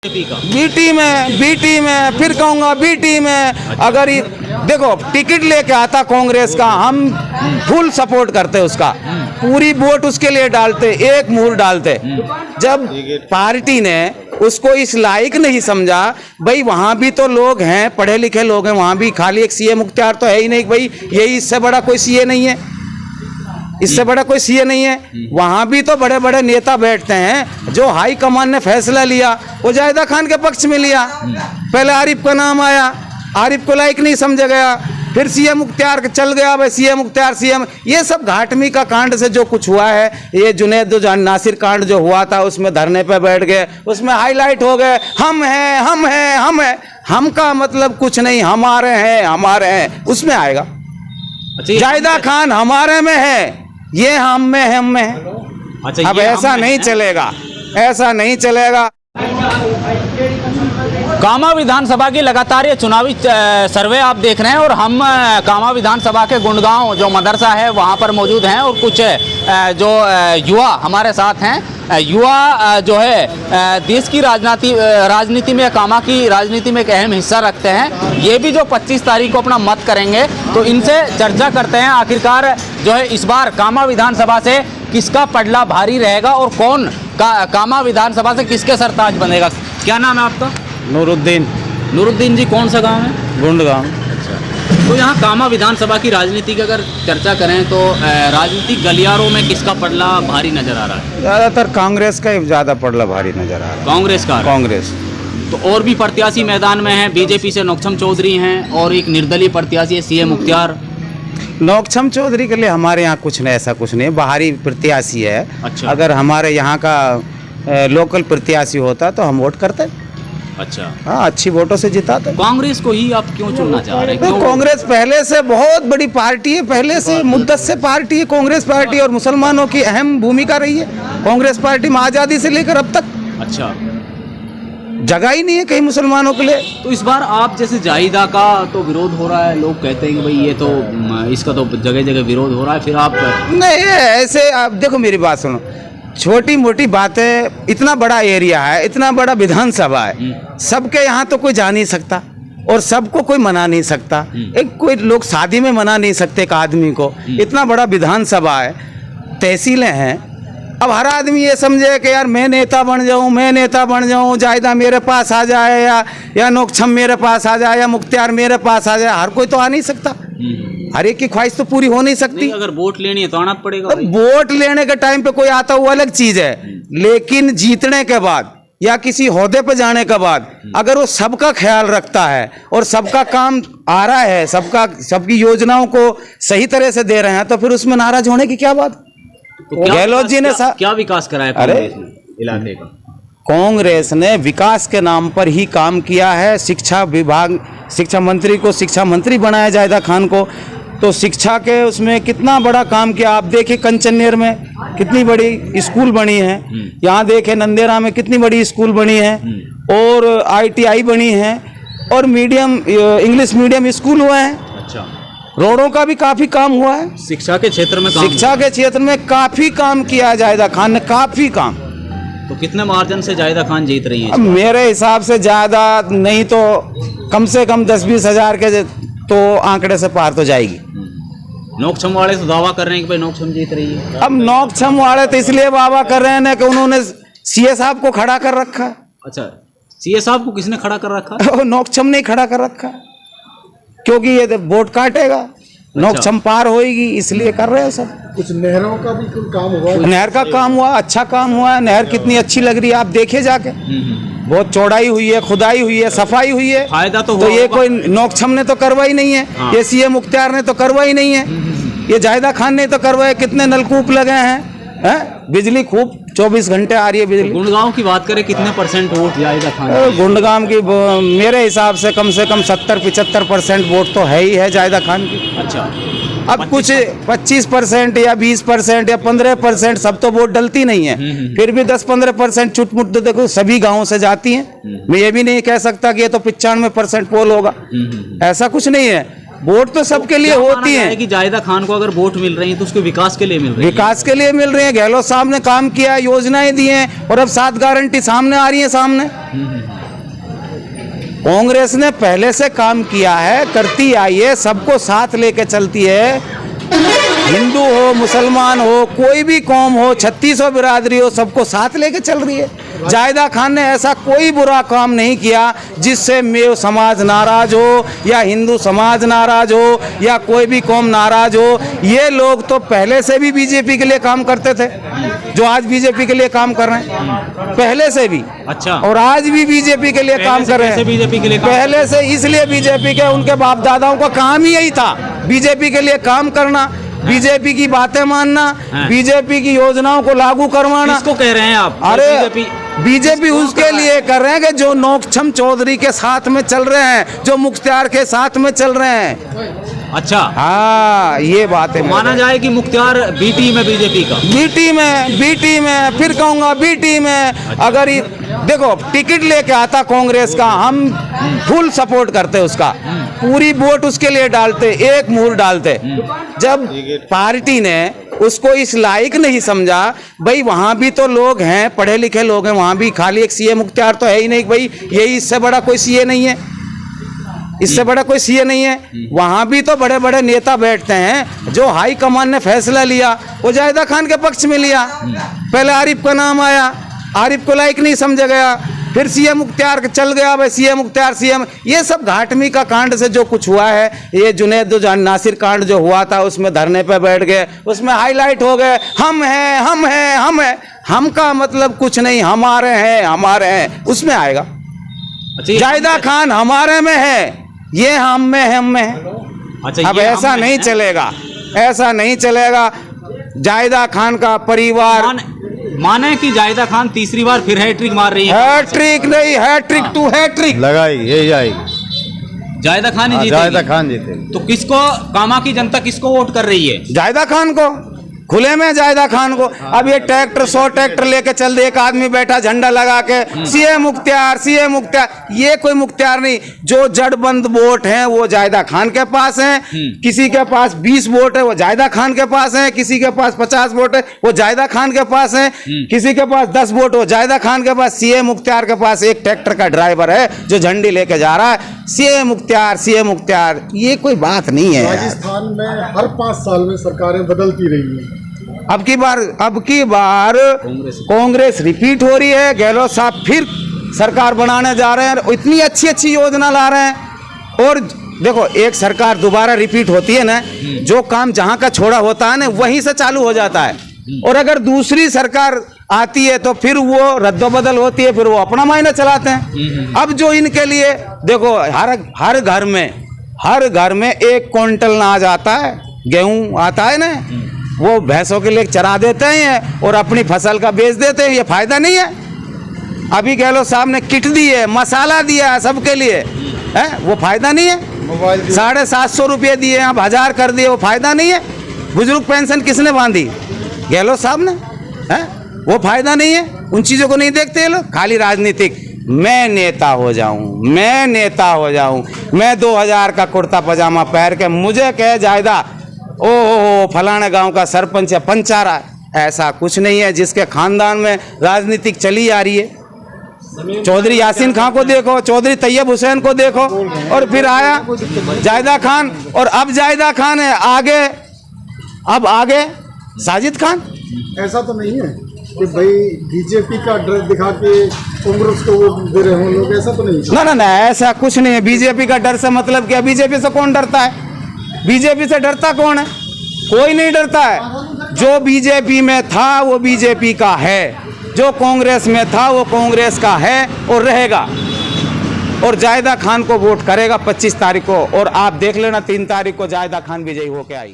BT में फिर कहूँगा बीटी में। अगर देखो टिकट लेके आता कांग्रेस का, हम फुल सपोर्ट करते उसका, पूरी वोट उसके लिए डालते, एक मुहर डालते। जब पार्टी ने उसको इस लायक नहीं समझा, भाई वहाँ भी तो लोग हैं, पढ़े लिखे लोग हैं, वहाँ भी खाली एक सीए मुख्तियार तो है ही नहीं, भाई यही इससे बड़ा कोई सीए नहीं है, इससे बड़ा कोई सीए नहीं है। वहाँ भी तो बड़े बड़े नेता बैठते हैं। जो हाई कमान ने फैसला लिया वो जायदा खान के पक्ष में लिया। पहले आरिफ का नाम आया, आरिफ को लायक नहीं समझा गया, फिर सीएम मुख्तियार चल गया, भाई सीएम मुख्तियार सीएम। ये सब घाटमी का कांड से जो कुछ हुआ है, ये जुनैद जो नासिर कांड जो हुआ था, उसमें धरने पे बैठ गए, उसमें हाईलाइट हो गए हम हैं हम हैं हम हैं। हम का मतलब कुछ नहीं, हमारे हैं उसमें आएगा। जायदा खान हमारे में है, ये हम में है। अच्छा, अब ऐसा नहीं चलेगा, ऐसा नहीं चलेगा। कामा विधानसभा की लगातार ये चुनावी सर्वे आप देख रहे हैं और हम कामा विधानसभा के गुंडगांव जो मदरसा है वहाँ पर मौजूद हैं और कुछ जो युवा हमारे साथ हैं। युवा जो है देश की राजनीति में, कामा की राजनीति में एक अहम हिस्सा रखते हैं। ये भी जो 25 तारीख को अपना मत करेंगे, तो इनसे चर्चा करते हैं आखिरकार जो है इस बार कामा विधानसभा से किसका पलड़ा भारी रहेगा और कौन कामा विधानसभा से किसके सरताज बनेगा। क्या नाम है आपका? नूरुद्दीन जी, कौन सा गांव है? गुंडगांव। अच्छा, तो यहाँ कामा विधानसभा की राजनीति की अगर चर्चा करें तो राजनीतिक गलियारों में किसका पलड़ा भारी नजर आ रहा है? ज़्यादातर कांग्रेस का ही ज़्यादा पलड़ा भारी नजर आ रहा है। कांग्रेस का? कांग्रेस। तो और भी प्रत्याशी मैदान में हैं, बीजेपी से नौक्षम चौधरी हैं और एक निर्दलीय प्रत्याशी है सीएम मुख्तियार। नौक्षम चौधरी के लिए हमारे यहाँ कुछ नहीं, ऐसा कुछ नहीं, बाहरी प्रत्याशी है। अच्छा। अगर हमारे यहाँ का लोकल प्रत्याशी होता तो हम वोट करते। अच्छा, हाँ, अच्छी वोटों से जिताते। कांग्रेस को ही आप क्यों चुनना चाह रहे हैं? कांग्रेस पहले से बहुत बड़ी पार्टी है, पहले से मुद्दत से पार्टी है कांग्रेस पार्टी, और मुसलमानों की अहम भूमिका रही है कांग्रेस पार्टी में आज़ादी से लेकर अब तक। अच्छा, जगह ही नहीं है कहीं मुसलमानों के लिए। तो इस बार आप जैसे जाहिदा का तो विरोध हो रहा है, लोग कहते हैं कि भाई ये तो इसका तो जगह जगह विरोध हो रहा है, फिर आप नहीं ऐसे। आप देखो मेरी बात सुनो, छोटी मोटी बातें, इतना बड़ा एरिया है, इतना बड़ा विधानसभा है, सबके यहाँ तो कोई जा नहीं सकता और सबको कोई मना नहीं सकता। एक कोई लोग शादी में मना नहीं सकते एक आदमी को। इतना बड़ा विधानसभा है, तहसीलें हैं। अब हर आदमी ये समझे कि यार मैं नेता बन जाऊं, जायदा मेरे पास आ जाए या नौक्षम मेरे पास आ जाए या मुख्तियार मेरे पास आ जाए। हर कोई तो आ नहीं सकता, हर एक की ख्वाहिश तो पूरी हो नहीं सकती। नहीं, अगर वोट लेनी है तो आना पड़ेगा। तो वोट लेने के टाइम पे कोई आता हुआ अलग चीज है, लेकिन जीतने के बाद या किसी ओहदे पे जाने के बाद अगर वो सबका ख्याल रखता है और सबका काम आ रहा है, सबकी योजनाओं को सही तरह से दे रहे हैं, तो फिर उसमें नाराज होने की क्या बात। तो गहलोत जी ने क्या विकास कराया कांग्रेस ने इलाके का? कांग्रेस ने विकास के नाम पर ही काम किया है। शिक्षा मंत्री को शिक्षा मंत्री बनाया जायदा खान को, तो शिक्षा के उसमें कितना बड़ा काम किया। आप देखिए कंचनेर में कितनी बड़ी स्कूल बनी है, यहाँ देखे नंदेरा में कितनी बड़ी स्कूल बनी है, और ITI बनी है, और इंग्लिश मीडियम स्कूल हुए हैं। अच्छा, रोडों का भी काफी काम हुआ है। शिक्षा के क्षेत्र में काफी काम किया जायदा खान ने, काफी काम। तो कितने मार्जिन से जायदा खान जीत रही है? अब मेरे हिसाब से ज्यादा नहीं तो कम से कम 10-20 हजार के तो आंकड़े से पार तो जाएगी। नौक्षम वाले तो दावा कर रहे हैं कि भाई नौक्षम जीत रही है। अब नौक्षम वाले तो इसलिए दावा कर रहे हैं कि उन्होंने सीए साहब को खड़ा कर रखा है। अच्छा, सीए साहब को किसने खड़ा कर रखा है? नौक्षम ने खड़ा कर रखा है, क्योंकि ये वोट काटेगा, नौक्षम पार होएगी, इसलिए कर रहे हैं सब। कुछ नहरों का भी कुछ काम हुआ, नहर का काम हुआ, अच्छा काम हुआ है। नहर कितनी अच्छी लग रही है, आप देखिए जाके, बहुत चौड़ाई हुई है, खुदाई हुई है, सफाई हुई है। फायदा तो ये कोई नौक्षम ने तो करवाई नहीं है। हाँ। ये सीएम मुख्तियार ने तो करवाई नहीं है, ये जायदा खान ने तो करवाए। कितने नलकूप लगे हैं, बिजली खूब 24 घंटे आ रही है बिजली। गुंडगांव की बात करें, कितने % वोट जायदा खान? गुंडगांव की मेरे हिसाब से कम 70-75% वोट तो है ही है जायदा खान की। अच्छा, अब कुछ 25% या 20% या 15% सब तो वोट डलती नहीं है, फिर भी 10-15% चुटमुट तो देखो सभी गांवों से जाती हैं। मैं ये भी नहीं कह सकता कि ये तो 95% पोल होगा, ऐसा कुछ नहीं है। वोट तो सबके लिए क्या माना होती जाए है। कि जाहिदा खान को अगर वोट मिल रही है तो उसके विकास के लिए मिल रही है? विकास के लिए मिल रही है। गहलोत साहब ने काम किया, योजनाएं दी हैं और अब 7 गारंटी सामने आ रही है सामने। कांग्रेस ने पहले से काम किया है, करती आई है, सबको साथ लेके चलती है। हिंदू हो, मुसलमान हो, कोई भी कौम हो, 3600 बिरादरी हो, सबको साथ लेके चल रही है। जाहिदा खान ने ऐसा कोई बुरा काम नहीं किया जिससे मेव समाज नाराज हो या हिंदू समाज नाराज हो या कोई भी कौम नाराज हो। ये लोग तो पहले से भी बीजेपी के लिए काम करते थे, जो आज बीजेपी के लिए काम कर रहे हैं, पहले से भी। अच्छा। और आज भी बीजेपी के लिए काम कर रहे हैं। बीजेपी के लिए पहले से इसलिए बीजेपी के उनके बाप दादाओं का काम ही यही था, बीजेपी के लिए काम करना, बीजेपी की बातें मानना, बीजेपी की योजनाओं को लागू करवाना। किसको कह रहे हैं आप? अरे बीजेपी उसके लिए कर रहे हैं कि जो नौक्षम चौधरी के साथ में चल रहे हैं, जो मुख्तियार के साथ में चल रहे हैं। अच्छा, हाँ, ये बात है। माना जाए कि मुख्तियार बी टीम है बीजेपी का। बी टीम है, फिर कहूँगा बी टीम है। अगर देखो टिकट लेके आता कांग्रेस का, हम फुल सपोर्ट करते उसका, पूरी वोट उसके लिए डालते, एक मुहर डालते। जब पार्टी ने उसको इस लायक नहीं समझा, भाई वहाँ भी तो लोग हैं, पढ़े लिखे लोग हैं, वहाँ भी खाली एक सीए मुख्तियार तो है ही नहीं भाई, यही इससे बड़ा कोई सीए नहीं है, इससे बड़ा कोई सीए नहीं है। वहाँ भी तो बड़े बड़े नेता बैठते हैं। जो हाई कमान ने फैसला लिया वो जाहिदा खान के पक्ष में लिया। पहले आरिफ का नाम आया, आरिफ को लायक नहीं समझा गया, फिर सीएम मुख्तियार चल गया, भाई सीएम मुख्तियार सीएम। ये सब घाटमी का कांड से जो कुछ हुआ है, ये जुनैद नासिर कांड जो हुआ था, उसमें धरने पे बैठ गए, उसमें हाईलाइट हो गए, हम हैं हम हैं हम हैं। हम का मतलब कुछ नहीं, हमारे हैं उसमें आएगा। जाहिदा खान हमारे में है, ये हम में है। अच्छा, अब ऐसा नहीं चलेगा, ऐसा नहीं चलेगा। जाहिदा खान का परिवार माने कि जाहिदा खान तीसरी बार फिर हैट्रिक मार रही है। हैट्रिक नहीं, हैट्रिक टू हैट्रिक लगाई, यही आएगी। जाहिदा खान ही जीतेगी। जाहिदा खान जीतेगी। तो किसको, कामा की जनता किसको वोट कर रही है? जाहिदा खान को, खुले में जाहिदा खान को। अब ये ट्रैक्टर 100 ट्रैक्टर लेके चल दे, एक आदमी बैठा झंडा लगा के सीएम मुख्तियार, ये कोई मुख्तियार नहीं। जो जड़बंद वोट हैं वो जाहिदा खान के पास हैं। किसी के पास 20 वोट है वो जाहिदा खान के पास है, किसी के पास 50 वोट है वो जाहिदा खान के पास है, किसी के पास 10 वोट हो जाहिदा खान के पास। सीएम मुख्तियार के पास एक ट्रैक्टर का ड्राइवर है जो झंडी लेके जा रहा है, सीएम मुख्तियार। ये कोई बात नहीं है। राजस्थान में हर 5 साल में सरकारें बदलती रही हैं। अब की बार कांग्रेस रिपीट हो रही है। गहलोत साहब फिर सरकार बनाने जा रहे हैं, इतनी अच्छी योजना ला रहे हैं। और देखो, एक सरकार दोबारा रिपीट होती है ना, जो काम जहां का छोड़ा होता है ना वहीं से चालू हो जाता है। और अगर दूसरी सरकार आती है तो फिर वो रद्दोबदल होती है, फिर वो अपना मायना चलाते हैं। अब जो इनके लिए देखो, हर घर में 1 क्विंटल अनाज आता है, गेहूं आता है ना, वो भैंसों के लिए चरा देते हैं और अपनी फसल का बेच देते हैं। ये फायदा नहीं है। अभी गहलोत साहब ने किट दी है, मसाला दिया है सबके लिए, है वो फायदा नहीं है। 750 रुपये दिए, अब 1000 कर दिए, वो फायदा नहीं है। बुजुर्ग पेंशन किसने बांधी? गहलोत साहब ने, है वो फायदा नहीं है। उन चीज़ों को नहीं देखते ये लोग, खाली राजनीतिक। मैं नेता हो जाऊं, मैं 2000 का कुर्ता पजामा पहन के मुझे कहे जाहिदा ओ फलाने गांव का सरपंच या पंचारा, ऐसा कुछ नहीं है। जिसके खानदान में राजनीतिक चली आ रही है, चौधरी यासीन खान को देखो, चौधरी तैयब हुसैन को देखो, और फिर आया जाहिदा खान, और अब जाहिदा खान है आगे, अब आगे साजिद खान। ऐसा तो नहीं है कि भाई बीजेपी का डर दिखा के कांग्रेस को वोट दे रहे हो लोग, ऐसा तो नहीं। ना, ऐसा कुछ नहीं है। बीजेपी का डर से मतलब क्या? बीजेपी से कौन डरता है? बीजेपी से डरता कौन है? कोई नहीं डरता है। जो बीजेपी में था वो बीजेपी का है, जो कांग्रेस में था वो कांग्रेस का है और रहेगा। और जाहिदा खान को वोट करेगा 25 तारीख को, और आप देख लेना 3 तारीख को जाहिदा खान विजयी होके आई।